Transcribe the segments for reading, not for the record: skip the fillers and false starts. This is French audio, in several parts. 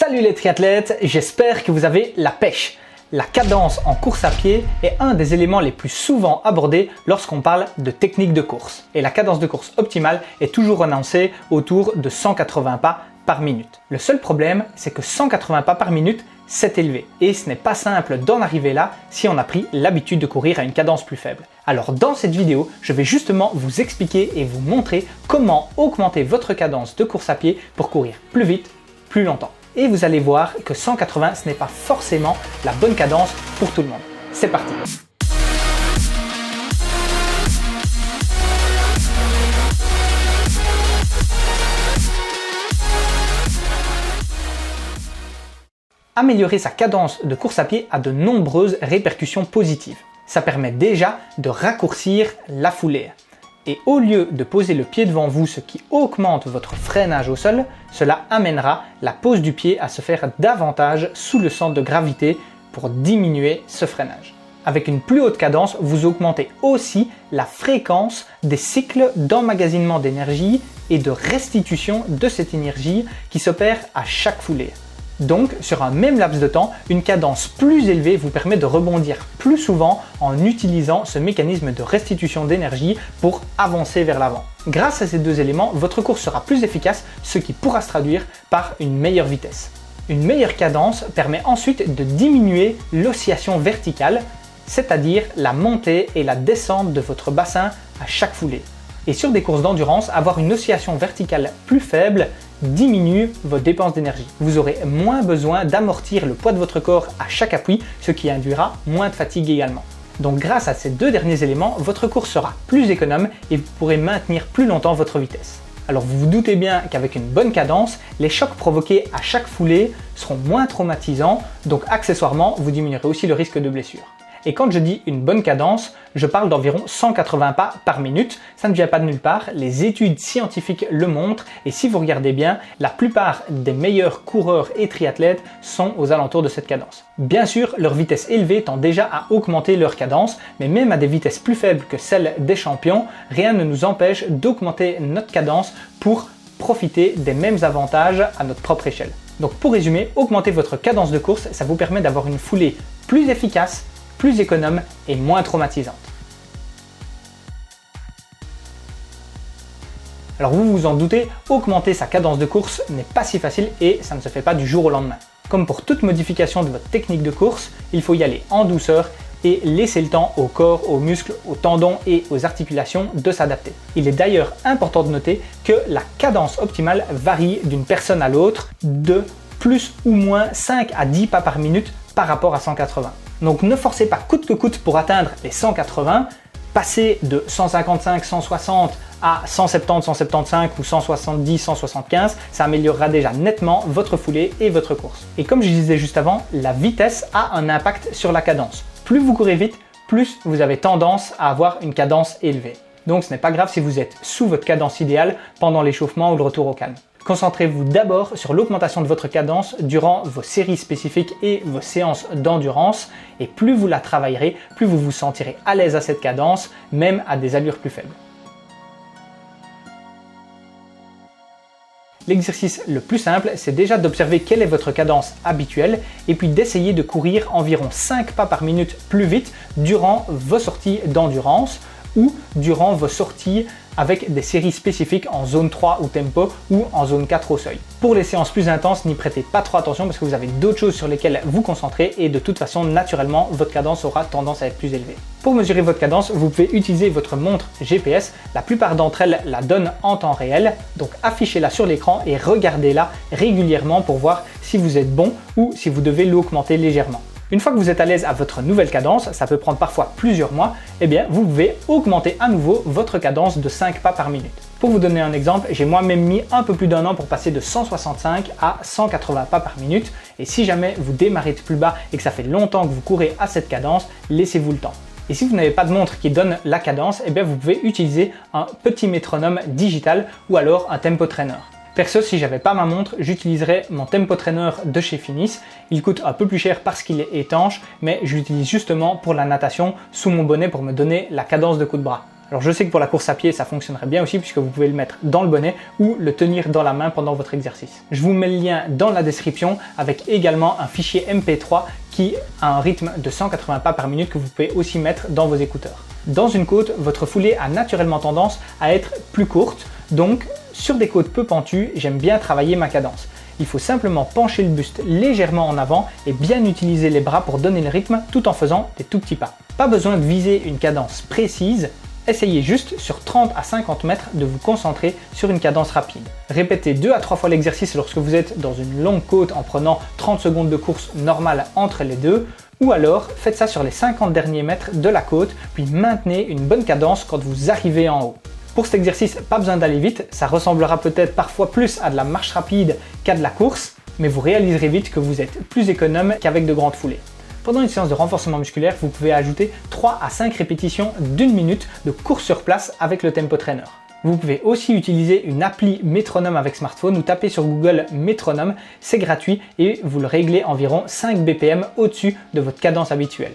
Salut les triathlètes, j'espère que vous avez la pêche. La cadence en course à pied est un des éléments les plus souvent abordés lorsqu'on parle de technique de course. Et la cadence de course optimale est toujours annoncée autour de 180 pas par minute. Le seul problème, c'est que 180 pas par minute, c'est élevé. Et ce n'est pas simple d'en arriver là si on a pris l'habitude de courir à une cadence plus faible. Alors dans cette vidéo, je vais justement vous expliquer et vous montrer comment augmenter votre cadence de course à pied pour courir plus vite, plus longtemps. Et vous allez voir que 180, ce n'est pas forcément la bonne cadence pour tout le monde. C'est parti! Améliorer sa cadence de course à pied a de nombreuses répercussions positives. Ça permet déjà de raccourcir la foulée. Et au lieu de poser le pied devant vous, ce qui augmente votre freinage au sol, cela amènera la pose du pied à se faire davantage sous le centre de gravité pour diminuer ce freinage. Avec une plus haute cadence, vous augmentez aussi la fréquence des cycles d'emmagasinement d'énergie et de restitution de cette énergie qui s'opère à chaque foulée. Donc, sur un même laps de temps, une cadence plus élevée vous permet de rebondir plus souvent en utilisant ce mécanisme de restitution d'énergie pour avancer vers l'avant. Grâce à ces deux éléments, votre course sera plus efficace, ce qui pourra se traduire par une meilleure vitesse. Une meilleure cadence permet ensuite de diminuer l'oscillation verticale, c'est-à-dire la montée et la descente de votre bassin à chaque foulée. Et sur des courses d'endurance, avoir une oscillation verticale plus faible diminue vos dépenses d'énergie. Vous aurez moins besoin d'amortir le poids de votre corps à chaque appui, ce qui induira moins de fatigue également. Donc grâce à ces deux derniers éléments, votre course sera plus économe et vous pourrez maintenir plus longtemps votre vitesse. Alors vous vous doutez bien qu'avec une bonne cadence, les chocs provoqués à chaque foulée seront moins traumatisants, donc accessoirement, vous diminuerez aussi le risque de blessure. Et quand je dis une bonne cadence, je parle d'environ 180 pas par minute. Ça ne vient pas de nulle part, les études scientifiques le montrent et si vous regardez bien, la plupart des meilleurs coureurs et triathlètes sont aux alentours de cette cadence. Bien sûr, leur vitesse élevée tend déjà à augmenter leur cadence, mais même à des vitesses plus faibles que celles des champions, rien ne nous empêche d'augmenter notre cadence pour profiter des mêmes avantages à notre propre échelle. Donc pour résumer, augmenter votre cadence de course, ça vous permet d'avoir une foulée plus efficace, plus économe et moins traumatisante. Alors vous vous en doutez, augmenter sa cadence de course n'est pas si facile et ça ne se fait pas du jour au lendemain. Comme pour toute modification de votre technique de course, il faut y aller en douceur et laisser le temps au corps, aux muscles, aux tendons et aux articulations de s'adapter. Il est d'ailleurs important de noter que la cadence optimale varie d'une personne à l'autre de plus ou moins 5 à 10 pas par minute par rapport à 180. Donc ne forcez pas coûte que coûte pour atteindre les 180, passer de 155, 160 à 170, 175 ou 170, 175, ça améliorera déjà nettement votre foulée et votre course. Et comme je disais juste avant, la vitesse a un impact sur la cadence. Plus vous courez vite, plus vous avez tendance à avoir une cadence élevée. Donc ce n'est pas grave si vous êtes sous votre cadence idéale pendant l'échauffement ou le retour au calme. Concentrez-vous d'abord sur l'augmentation de votre cadence durant vos séries spécifiques et vos séances d'endurance et plus vous la travaillerez, plus vous vous sentirez à l'aise à cette cadence, même à des allures plus faibles. L'exercice le plus simple, c'est déjà d'observer quelle est votre cadence habituelle et puis d'essayer de courir environ 5 pas par minute plus vite durant vos sorties d'endurance ou durant vos sorties avec des séries spécifiques en zone 3 ou tempo ou en zone 4 au seuil. Pour les séances plus intenses, n'y prêtez pas trop attention parce que vous avez d'autres choses sur lesquelles vous concentrer et de toute façon, naturellement, votre cadence aura tendance à être plus élevée. Pour mesurer votre cadence, vous pouvez utiliser votre montre GPS. La plupart d'entre elles la donnent en temps réel, donc affichez-la sur l'écran et regardez-la régulièrement pour voir si vous êtes bon ou si vous devez l'augmenter légèrement. Une fois que vous êtes à l'aise à votre nouvelle cadence, ça peut prendre parfois plusieurs mois, eh bien vous pouvez augmenter à nouveau votre cadence de 5 pas par minute. Pour vous donner un exemple, j'ai moi-même mis un peu plus d'un an pour passer de 165 à 180 pas par minute et si jamais vous démarrez de plus bas et que ça fait longtemps que vous courez à cette cadence, laissez-vous le temps. Et si vous n'avez pas de montre qui donne la cadence, eh bien vous pouvez utiliser un petit métronome digital ou alors un tempo trainer. Perso, si j'avais pas ma montre, j'utiliserais mon Tempo Trainer de chez Finis. Il coûte un peu plus cher parce qu'il est étanche, mais je l'utilise justement pour la natation sous mon bonnet pour me donner la cadence de coup de bras. Alors je sais que pour la course à pied ça fonctionnerait bien aussi puisque vous pouvez le mettre dans le bonnet ou le tenir dans la main pendant votre exercice. Je vous mets le lien dans la description avec également un fichier MP3 qui a un rythme de 180 pas par minute que vous pouvez aussi mettre dans vos écouteurs. Dans une côte, votre foulée a naturellement tendance à être plus courte, donc sur des côtes peu pentues, j'aime bien travailler ma cadence. Il faut simplement pencher le buste légèrement en avant et bien utiliser les bras pour donner le rythme tout en faisant des tout petits pas. Pas besoin de viser une cadence précise, essayez juste sur 30 à 50 mètres de vous concentrer sur une cadence rapide. Répétez 2 à 3 fois l'exercice lorsque vous êtes dans une longue côte en prenant 30 secondes de course normale entre les deux, ou alors faites ça sur les 50 derniers mètres de la côte, puis maintenez une bonne cadence quand vous arrivez en haut. Pour cet exercice, pas besoin d'aller vite, ça ressemblera peut-être parfois plus à de la marche rapide qu'à de la course, mais vous réaliserez vite que vous êtes plus économe qu'avec de grandes foulées. Pendant une séance de renforcement musculaire, vous pouvez ajouter 3 à 5 répétitions d'1 minute de course sur place avec le Tempo Trainer. Vous pouvez aussi utiliser une appli métronome avec smartphone ou taper sur Google métronome, c'est gratuit et vous le réglez environ 5 BPM au-dessus de votre cadence habituelle.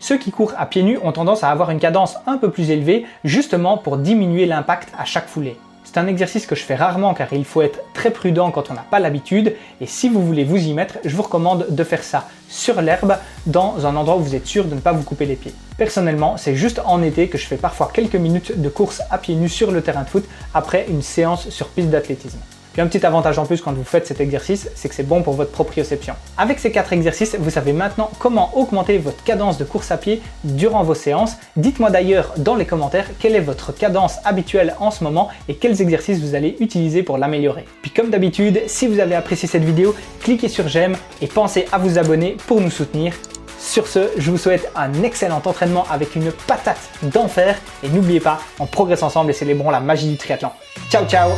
Ceux qui courent à pieds nus ont tendance à avoir une cadence un peu plus élevée, justement pour diminuer l'impact à chaque foulée. C'est un exercice que je fais rarement car il faut être très prudent quand on n'a pas l'habitude et si vous voulez vous y mettre, je vous recommande de faire ça sur l'herbe dans un endroit où vous êtes sûr de ne pas vous couper les pieds. Personnellement, c'est juste en été que je fais parfois quelques minutes de course à pieds nus sur le terrain de foot après une séance sur piste d'athlétisme. Puis un petit avantage en plus quand vous faites cet exercice, c'est que c'est bon pour votre proprioception. Avec ces 4 exercices, vous savez maintenant comment augmenter votre cadence de course à pied durant vos séances. Dites-moi d'ailleurs dans les commentaires quelle est votre cadence habituelle en ce moment et quels exercices vous allez utiliser pour l'améliorer. Puis comme d'habitude, si vous avez apprécié cette vidéo, cliquez sur j'aime et pensez à vous abonner pour nous soutenir. Sur ce, je vous souhaite un excellent entraînement avec une patate d'enfer et n'oubliez pas, on progresse ensemble et célébrons la magie du triathlon. Ciao ciao!